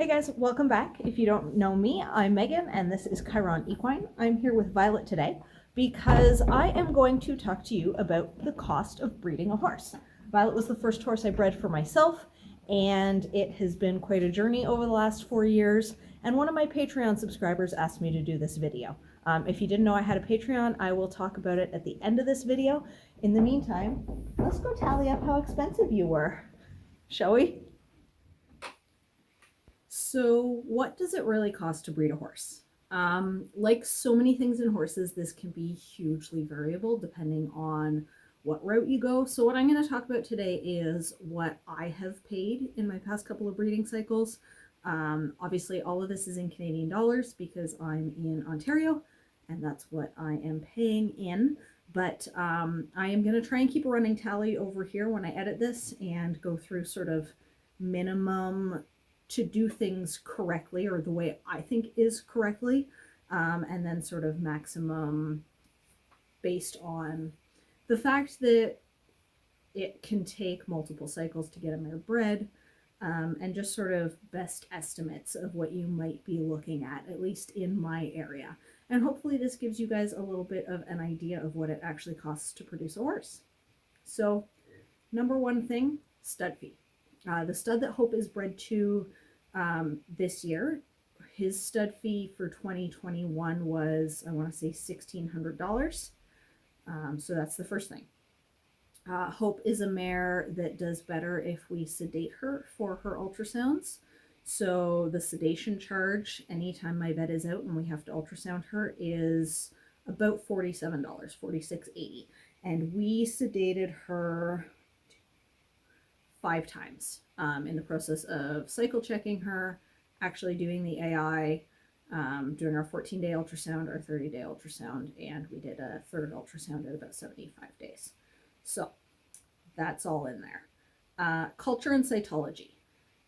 Hey guys, welcome back. If you don't know me, I'm Megan and this is Chiron Equine. I'm here with Violet today because I am going to talk to you about the cost of breeding a horse. Violet was the first horse I bred for myself, and it has been quite a journey over the last 4 years, and one of my Patreon subscribers asked me to do this video. If you didn't know I had a Patreon, I will talk about it at the end of this video. In the meantime, let's go tally up how expensive you were, shall we? So what does it really cost to breed a horse? Like so many things in horses, this can be hugely variable depending on what route you go. So what I'm going to talk about today is what I have paid in my past couple of breeding cycles. Obviously all of this is in Canadian dollars because I'm in Ontario and that's what I am paying in. But I am going to try and keep a running tally over here when I edit this and go through sort of minimum to do things correctly, or the way I think is correctly, and then sort of maximum based on the fact that it can take multiple cycles to get a mare bred, and just sort of best estimates of what you might be looking at least in my area. And hopefully this gives you guys a little bit of an idea of what it actually costs to produce a horse. So number one thing, stud fee. The stud that Hope is bred to this year, his stud fee for 2021 was, I want to say, $1,600. So that's the first thing. Hope is a mare that does better if we sedate her for her ultrasounds. So the sedation charge anytime my vet is out and we have to ultrasound her is about $47, $46.80. And we sedated her 5 times in the process of cycle checking her, actually doing the AI, doing our 14-day ultrasound, our 30-day ultrasound, and we did a third ultrasound at about 75 days. So that's all in there. Culture and cytology.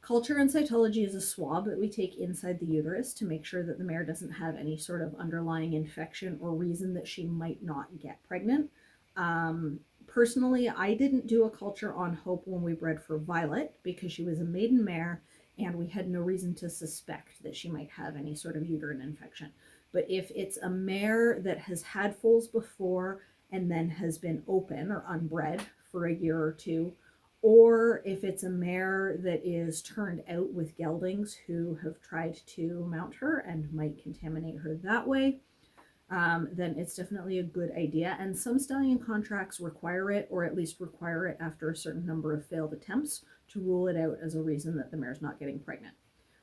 Culture and cytology is a swab that we take inside the uterus to make sure that the mare doesn't have any sort of underlying infection or reason that she might not get pregnant. Personally, I didn't do a culture on Hope when we bred for Violet because she was a maiden mare and we had no reason to suspect that she might have any sort of uterine infection. But if it's a mare that has had foals before and then has been open or unbred for a year or two, or if it's a mare that is turned out with geldings who have tried to mount her and might contaminate her that way, then it's definitely a good idea. And some stallion contracts require it, or at least require it after a certain number of failed attempts, to rule it out as a reason that the mare's not getting pregnant.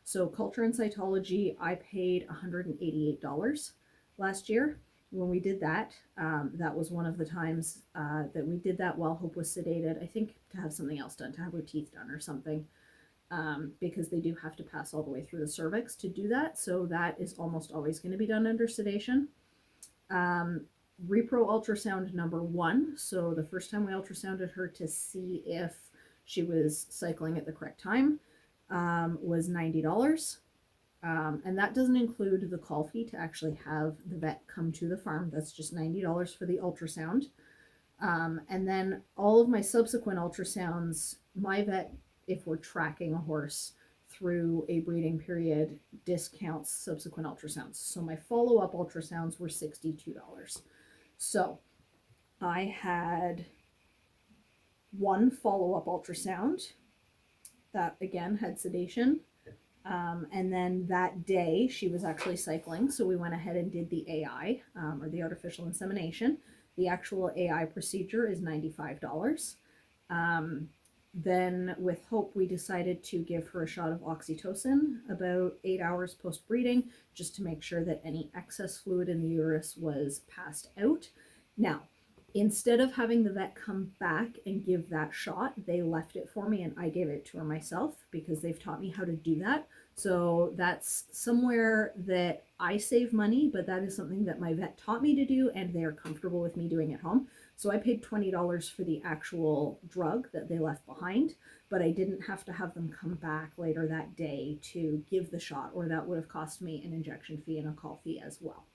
So culture and cytology, I paid $188 last year when we did that. That was one of the times that we did that while Hope was sedated, I think to have something else done, to have her teeth done or something. Because they do have to pass all the way through the cervix to do that. So that is almost always going to be done under sedation. Repro ultrasound number 1. So the first time we ultrasounded her to see if she was cycling at the correct time was $90. And that doesn't include the call fee to actually have the vet come to the farm. That's just $90 for the ultrasound. And then all of my subsequent ultrasounds, my vet, if we're tracking a horse through a breeding period, discounts subsequent ultrasounds. So my follow-up ultrasounds were $62. So I had one follow-up ultrasound that again had sedation. And then that day she was actually cycling. So we went ahead and did the AI, or the artificial insemination. The actual AI procedure is $95. Then with Hope, we decided to give her a shot of oxytocin about 8 hours post-breeding, just to make sure that any excess fluid in the uterus was passed out. Now, instead of having the vet come back and give that shot, they left it for me and I gave it to her myself because they've taught me how to do that. So that's somewhere that I save money, but that is something that my vet taught me to do and they're comfortable with me doing at home. So I paid $20 for the actual drug that they left behind, but I didn't have to have them come back later that day to give the shot, or that would have cost me an injection fee and a call fee as well.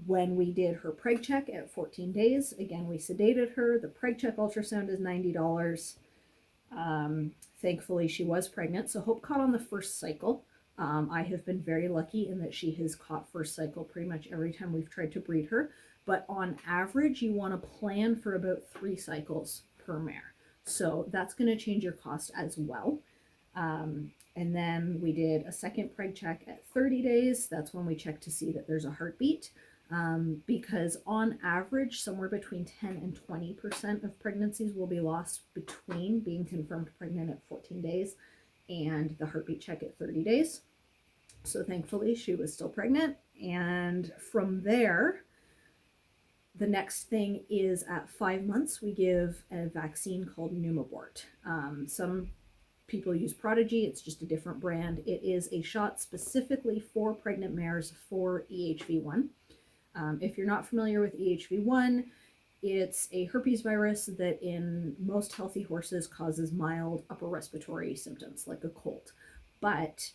When we did her preg check at 14 days, again, we sedated her. The preg check ultrasound is $90. thankfully she was pregnant. So Hope caught on the first cycle. I have been very lucky in that she has caught first cycle pretty much every time we've tried to breed her. But on average, you want to plan for about 3 cycles per mare. So that's going to change your cost as well. And then we did a second preg check at 30 days. That's when we check to see that there's a heartbeat. Because on average, somewhere between 10 and 20% of pregnancies will be lost between being confirmed pregnant at 14 days and the heartbeat check at 30 days. So thankfully, she was still pregnant. And from there, the next thing is at 5 months, we give a vaccine called Pneumabort. Some people use Prodigy. It's just a different brand. It is a shot specifically for pregnant mares for EHV1. If you're not familiar with EHV1, it's a herpes virus that in most healthy horses causes mild upper respiratory symptoms like a cold. But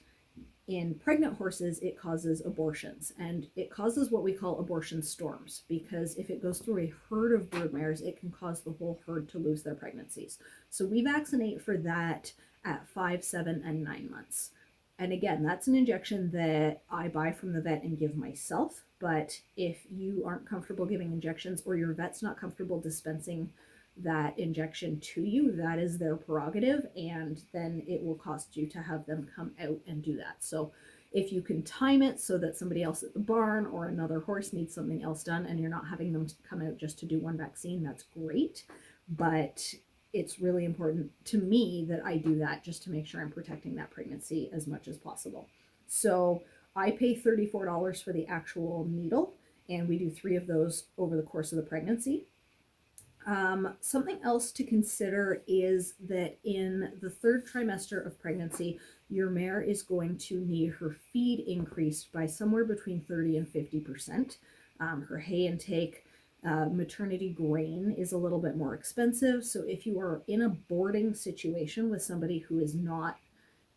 in pregnant horses, it causes abortions, and it causes what we call abortion storms, because if it goes through a herd of brood mares, it can cause the whole herd to lose their pregnancies. So we vaccinate for that at 5, 7, and 9 months. And again, that's an injection that I buy from the vet and give myself. But if you aren't comfortable giving injections, or your vet's not comfortable dispensing that injection to you, that is their prerogative, and then it will cost you to have them come out and do that. So if you can time it so that somebody else at the barn or another horse needs something else done and you're not having them come out just to do one vaccine, that's great. But it's really important to me that I do that just to make sure I'm protecting that pregnancy as much as possible. So I pay $34 for the actual needle, and we do 3 of those over the course of the pregnancy. Something else to consider is that in the 3rd trimester of pregnancy, your mare is going to need her feed increased by somewhere between 30 and 50%. Her hay intake, maternity grain is a little bit more expensive. So if you are in a boarding situation with somebody who is not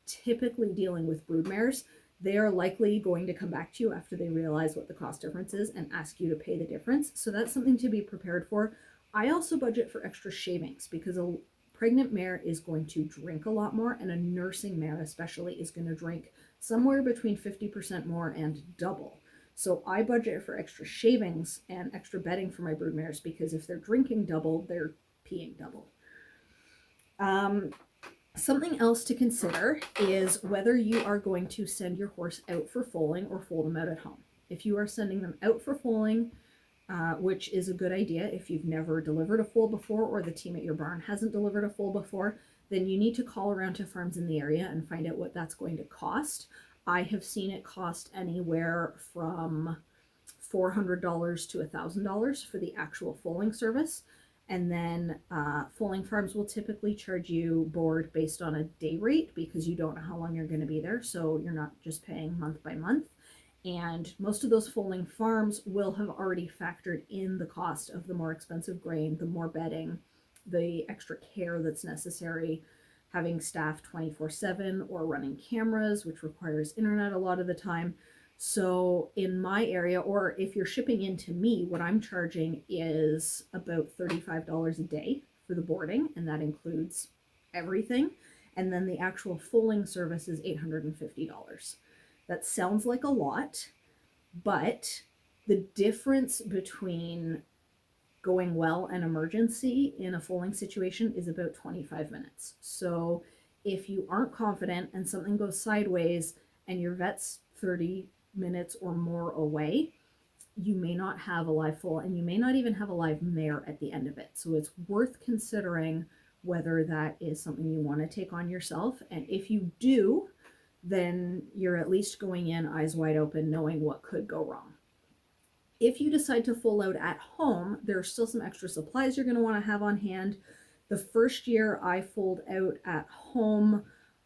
typically dealing with brood mares, they are likely going to come back to you after they realize what the cost difference is and ask you to pay the difference. So that's something to be prepared for. I also budget for extra shavings, because a pregnant mare is going to drink a lot more, and a nursing mare especially is going to drink somewhere between 50% more and double. So I budget for extra shavings and extra bedding for my brood mares, because if they're drinking double, they're peeing double. Something else to consider is whether you are going to send your horse out for foaling or foal them out at home. If you are sending them out for foaling, which is a good idea if you've never delivered a foal before, or the team at your barn hasn't delivered a foal before, then you need to call around to farms in the area and find out what that's going to cost. I have seen it cost anywhere from $400 to $1,000 for the actual foaling service. And then foaling farms will typically charge you board based on a day rate, because you don't know how long you're going to be there. So you're not just paying month by month. And most of those foaling farms will have already factored in the cost of the more expensive grain, the more bedding, the extra care that's necessary, having staff 24/7, or running cameras, which requires internet a lot of the time. So in my area, or if you're shipping in to me, what I'm charging is about $35 a day for the boarding, and that includes everything. And then the actual foaling service is $850. That sounds like a lot, but the difference between going well and emergency in a foaling situation is about 25 minutes. So if you aren't confident and something goes sideways and your vet's 30 minutes or more away, you may not have a live foal, and you may not even have a live mare at the end of it. So it's worth considering whether that is something you want to take on yourself. And if you do, then you're at least going in eyes wide open, knowing what could go wrong. If you decide to foal out at home, there are still some extra supplies you're going to want to have on hand. The first year I foaled out at home,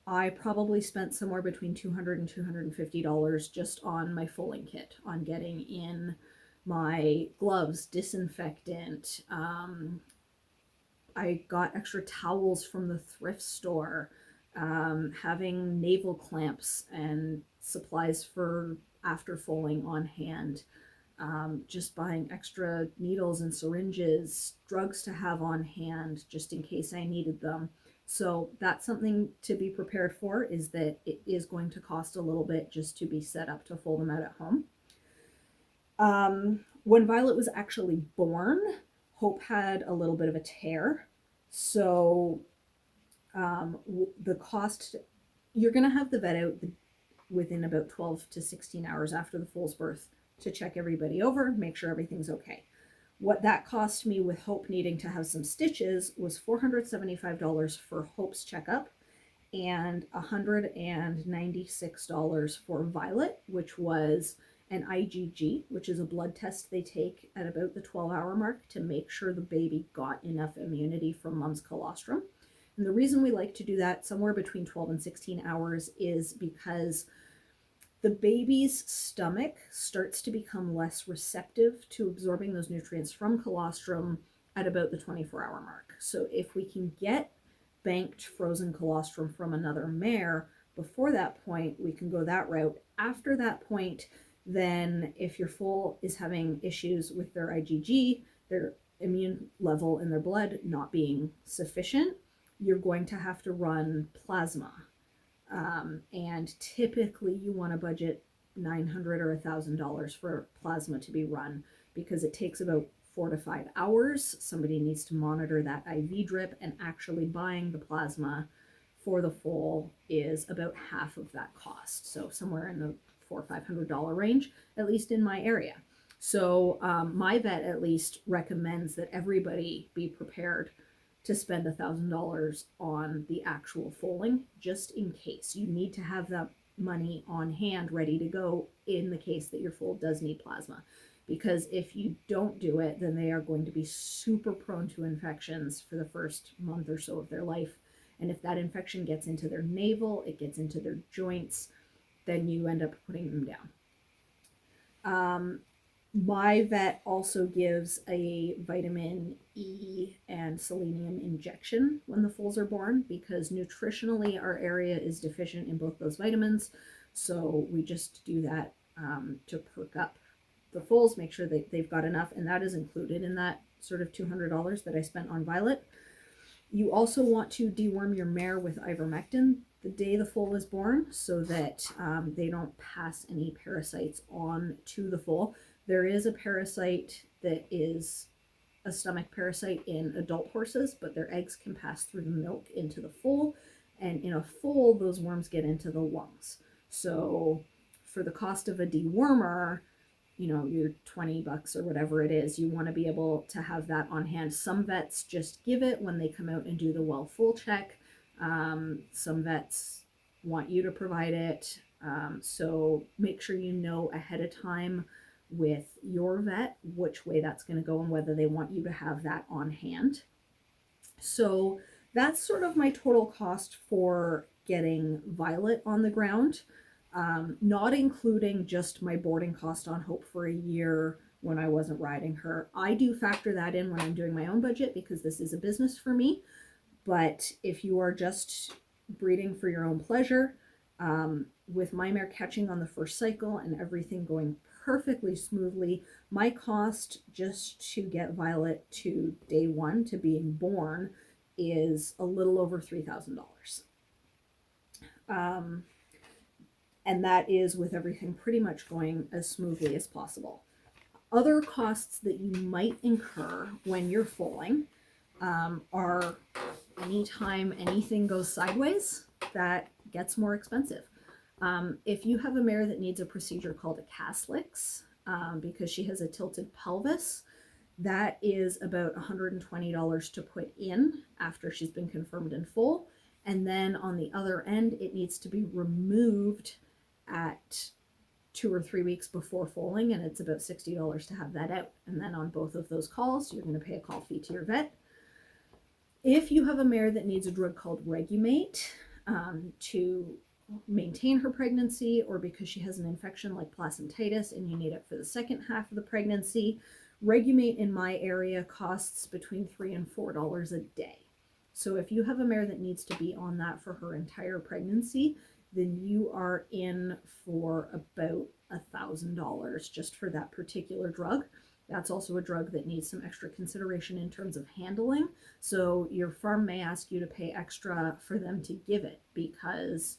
I probably spent somewhere between $200 and $250 just on my foaling kit, on getting in my gloves, disinfectant. I got extra towels from the thrift store, having navel clamps and supplies for after foaling on hand, just buying extra needles and syringes, drugs to have on hand just in case I needed them. So that's something to be prepared for, is that it is going to cost a little bit just to be set up to foal them out at home. When Violet was actually born, Hope had a little bit of a tear. So the cost, you're going to have the vet out within about 12 to 16 hours after the foal's birth to check everybody over, make sure everything's okay. What that cost me with Hope needing to have some stitches was $475 for Hope's checkup and $196 for Violet, which was an IgG, which is a blood test they take at about the 12-hour mark to make sure the baby got enough immunity from mom's colostrum. And the reason we like to do that somewhere between 12 and 16 hours is because the baby's stomach starts to become less receptive to absorbing those nutrients from colostrum at about the 24-hour mark. So if we can get banked frozen colostrum from another mare before that point, we can go that route. After that point, then if your foal is having issues with their IgG, their immune level in their blood not being sufficient, you're going to have to run plasma. And typically you want to budget $900 or $1,000 for plasma to be run, because it takes about 4 to 5 hours. Somebody needs to monitor that IV drip, and actually buying the plasma for the foal is about half of that cost. So somewhere in the $400 or $500 range, at least in my area. So my vet at least recommends that everybody be prepared to spend $1,000 on the actual foaling, just in case. You need to have that money on hand ready to go in the case that your foal does need plasma. Because if you don't do it, then they are going to be super prone to infections for the first month or so of their life. And if that infection gets into their navel, it gets into their joints, then you end up putting them down. My vet also gives a vitamin E and selenium injection when the foals are born, because nutritionally our area is deficient in both those vitamins. So we just do that to perk up the foals, make sure that they've got enough, and that is included in that sort of $200 that I spent on Violet. You also want to deworm your mare with ivermectin the day the foal is born, so that they don't pass any parasites on to the foal. There is a parasite that is a stomach parasite in adult horses, but their eggs can pass through the milk into the foal, and in a foal those worms get into the lungs. So for the cost of a dewormer, your $20 or whatever it is, you want to be able to have that on hand. Some vets just give it when they come out and do the well foal check. Some vets want you to provide it. So make sure you know ahead of time with your vet which way that's going to go and whether they want you to have that on hand. So that's sort of my total cost for getting Violet on the ground, not including just my boarding cost on Hope for a year when I wasn't riding her. I do factor that in when I'm doing my own budget, because this is a business for me. But if you are just breeding for your own pleasure, with my mare catching on the first cycle and everything going perfectly smoothly, my cost just to get Violet to day one, to being born, is a little over $3,000. And that is with everything pretty much going as smoothly as possible. Other costs that you might incur when you're foaling are anytime anything goes sideways, that gets more expensive. If you have a mare that needs a procedure called a Caslix, because she has a tilted pelvis, that is about $120 to put in after she's been confirmed in foal. And then on the other end, it needs to be removed at 2 or 3 weeks before foaling, and it's about $60 to have that out. And then on both of those calls, you're going to pay a call fee to your vet. If you have a mare that needs a drug called Regulate to maintain her pregnancy, or because she has an infection like placentitis and you need it for the second half of the pregnancy, Regulate in my area costs between $3 and $4 a day. So if you have a mare that needs to be on that for her entire pregnancy, then you are in for about $1,000 just for that particular drug. That's also a drug that needs some extra consideration in terms of handling. So your farm may ask you to pay extra for them to give it, because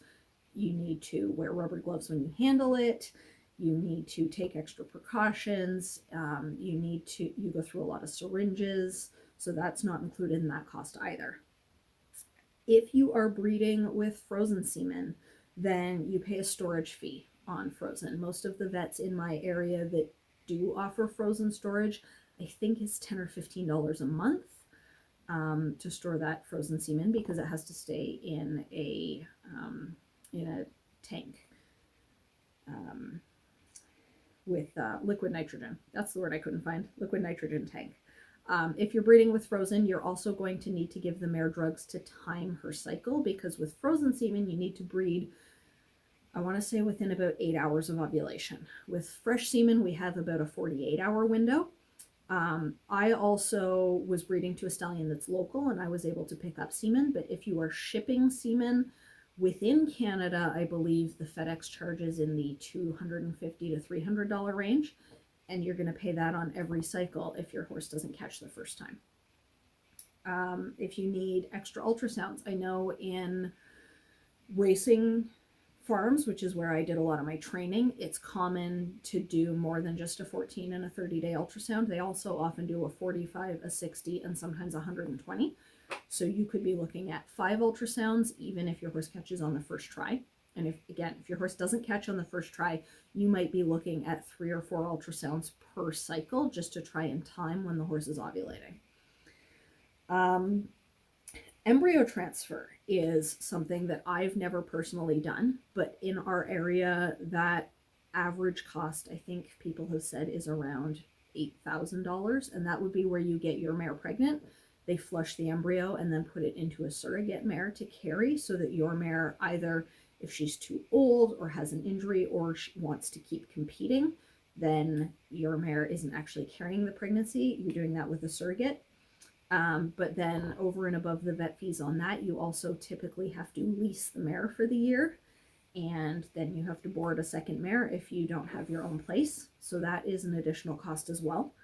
you need to wear rubber gloves when you handle it. You need to take extra precautions. You go through a lot of syringes. So that's not included in that cost either. If you are breeding with frozen semen, then you pay a storage fee on frozen. Most of the vets in my area that do offer frozen storage, I think it's $10 or $15 a month to store that frozen semen, because it has to stay in a tank with liquid nitrogen. That's the word I couldn't find. Liquid nitrogen tank. If you're breeding with frozen, you're also going to need to give the mare drugs to time her cycle, because with frozen semen, you need to breed, I want to say, within about 8 hours of ovulation. With fresh semen, we have about a 48-hour window. I also was breeding to a stallion that's local, and I was able to pick up semen. But if you are shipping semen within Canada, I believe the FedEx charges in the $250 to $300 range, and you're going to pay that on every cycle if your horse doesn't catch the first time. If you need extra ultrasounds, I know in racing farms, which is where I did a lot of my training, it's common to do more than just a 14 and a 30-day ultrasound. They also often do a 45, a 60, and sometimes 120. So you could be looking at 5 ultrasounds, even if your horse catches on the first try. And if your horse doesn't catch on the first try, you might be looking at 3 or 4 ultrasounds per cycle, just to try and time when the horse is ovulating. Embryo transfer is something that I've never personally done, but in our area, that average cost, I think people have said, is around $8,000, and that would be where you get your mare pregnant. They flush the embryo and then put it into a surrogate mare to carry, so that your mare, either if she's too old or has an injury or she wants to keep competing, then your mare isn't actually carrying the pregnancy. You're doing that with a surrogate. But then over and above the vet fees on that, you also typically have to lease the mare for the year, and then you have to board a second mare if you don't have your own place. So that is an additional cost as well.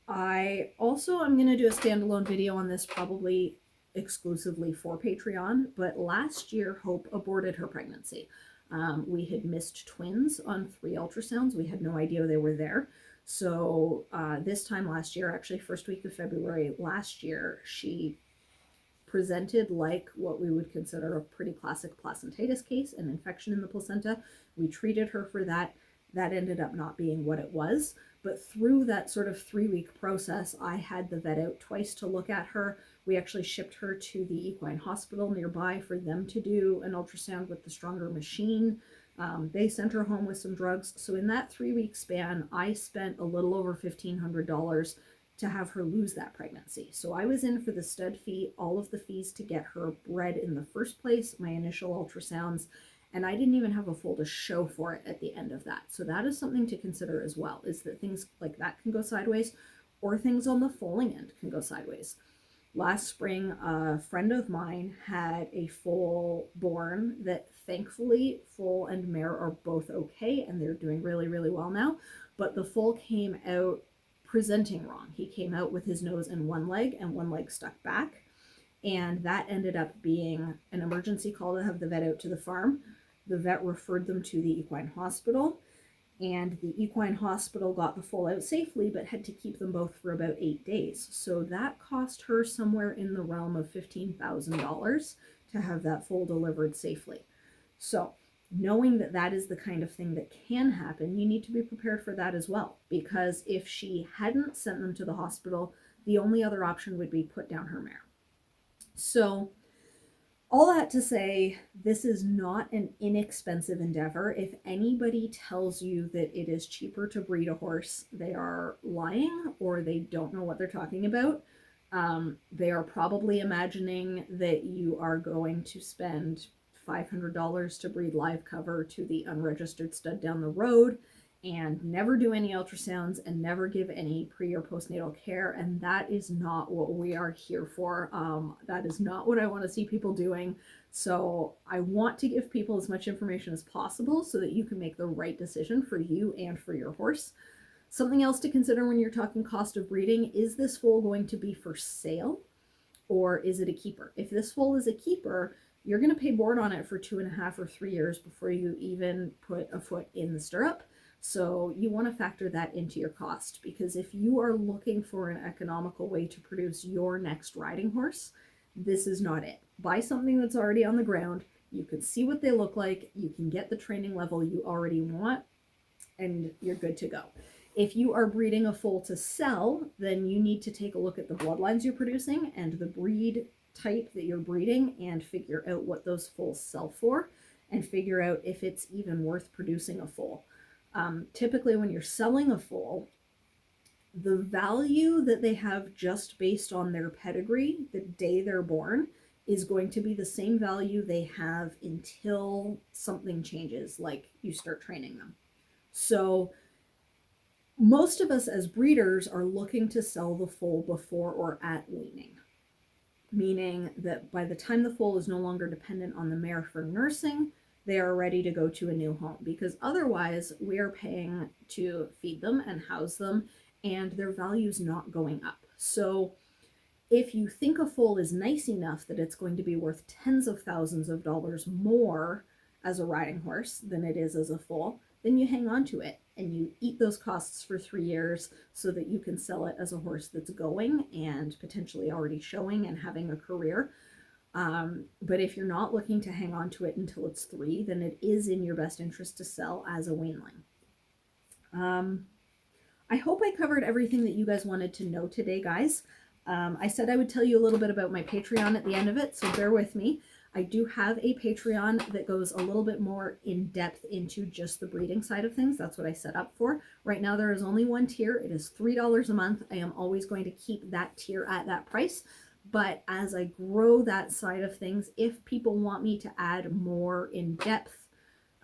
I also am going to do a standalone video on this, probably exclusively for Patreon, but last year Hope aborted her pregnancy. We had missed twins on 3 ultrasounds. We had no idea they were there. So this time last year, actually first week of February last year, she presented like what we would consider a pretty classic placentitis case, an infection in the placenta. We treated her for that. That ended up not being what it was. But through that sort of 3-week process, I had the vet out twice to look at her. We actually shipped her to the equine hospital nearby for them to do an ultrasound with the stronger machine. They sent her home with some drugs. So in that 3-week span, I spent a little over $1,500 to have her lose that pregnancy. So I was in for the stud fee, all of the fees to get her bred in the first place, my initial ultrasounds, and I didn't even have a foal to show for it at the end of that. So that is something to consider as well, is that things like that can go sideways, or things on the foaling end can go sideways. Last spring, a friend of mine had a foal born that, thankfully, foal and mare are both okay, and they're doing really, really well now. But the foal came out presenting wrong. He came out with his nose in one leg and one leg stuck back. And that ended up being an emergency call to have the vet out to the farm. The vet referred them to the equine hospital, and the equine hospital got the foal out safely, but had to keep them both for about 8 days. So that cost her somewhere in the realm of $15,000 to have that foal delivered safely. So knowing that that is the kind of thing that can happen, you need to be prepared for that as well. Because if she hadn't sent them to the hospital, the only other option would be put down her mare. So all that to say, this is not an inexpensive endeavor. If anybody tells you that it is cheaper to breed a horse, they are lying, or they don't know what they're talking about. They are probably imagining that you are going to spend $500 to breed live cover to the unregistered stud down the road, and never do any ultrasounds and never give any pre or postnatal care. And that is not what we are here for. That is not what I want to see people doing. So I want to give people as much information as possible so that you can make the right decision for you and for your horse. Something else to consider when you're talking cost of breeding: is this foal going to be for sale, or is it a keeper? If this foal is a keeper, you're going to pay board on it for 2.5 or 3 years before you even put a foot in the stirrup. So you want to factor that into your cost, because if you are looking for an economical way to produce your next riding horse, this is not it. Buy something that's already on the ground. You can see what they look like. You can get the training level you already want, and you're good to go. If you are breeding a foal to sell, then you need to take a look at the bloodlines you're producing and the breed type that you're breeding and figure out what those foals sell for, and figure out if it's even worth producing a foal. Typically, when you're selling a foal, the value that they have just based on their pedigree the day they're born is going to be the same value they have until something changes, like you start training them. So most of us as breeders are looking to sell the foal before or at weaning, meaning that by the time the foal is no longer dependent on the mare for nursing, they are ready to go to a new home, because otherwise we are paying to feed them and house them, and their value is not going up. So if you think a foal is nice enough that it's going to be worth tens of thousands of dollars more as a riding horse than it is as a foal, then you hang on to it and you eat those costs for 3 years so that you can sell it as a horse that's going and potentially already showing and having a career. But if you're not looking to hang on to it until it's 3, then it is in your best interest to sell as a weanling. I hope I covered everything that you guys wanted to know today, guys. I said I would tell you a little bit about my Patreon at the end of it, so bear with me. I do have a Patreon that goes a little bit more in depth into just the breeding side of things. That's what I set up for. Right now there is only one tier. It is $3 a month. I am always going to keep that tier at that price. But as I grow that side of things, if people want me to add more in depth,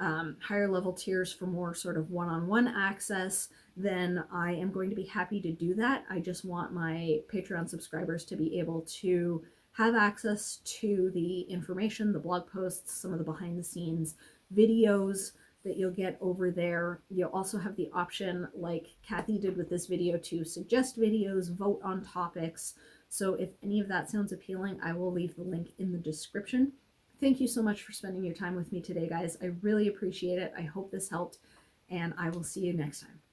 higher level tiers for more sort of one-on-one access, then I am going to be happy to do that. I just want my Patreon subscribers to be able to have access to the information, the blog posts, some of the behind the scenes videos that you'll get over there. You'll also have the option, like Kathy did with this video, to suggest videos, vote on topics. So if any of that sounds appealing, I will leave the link in the description. Thank you so much for spending your time with me today, guys. I really appreciate it. I hope this helped, and I will see you next time.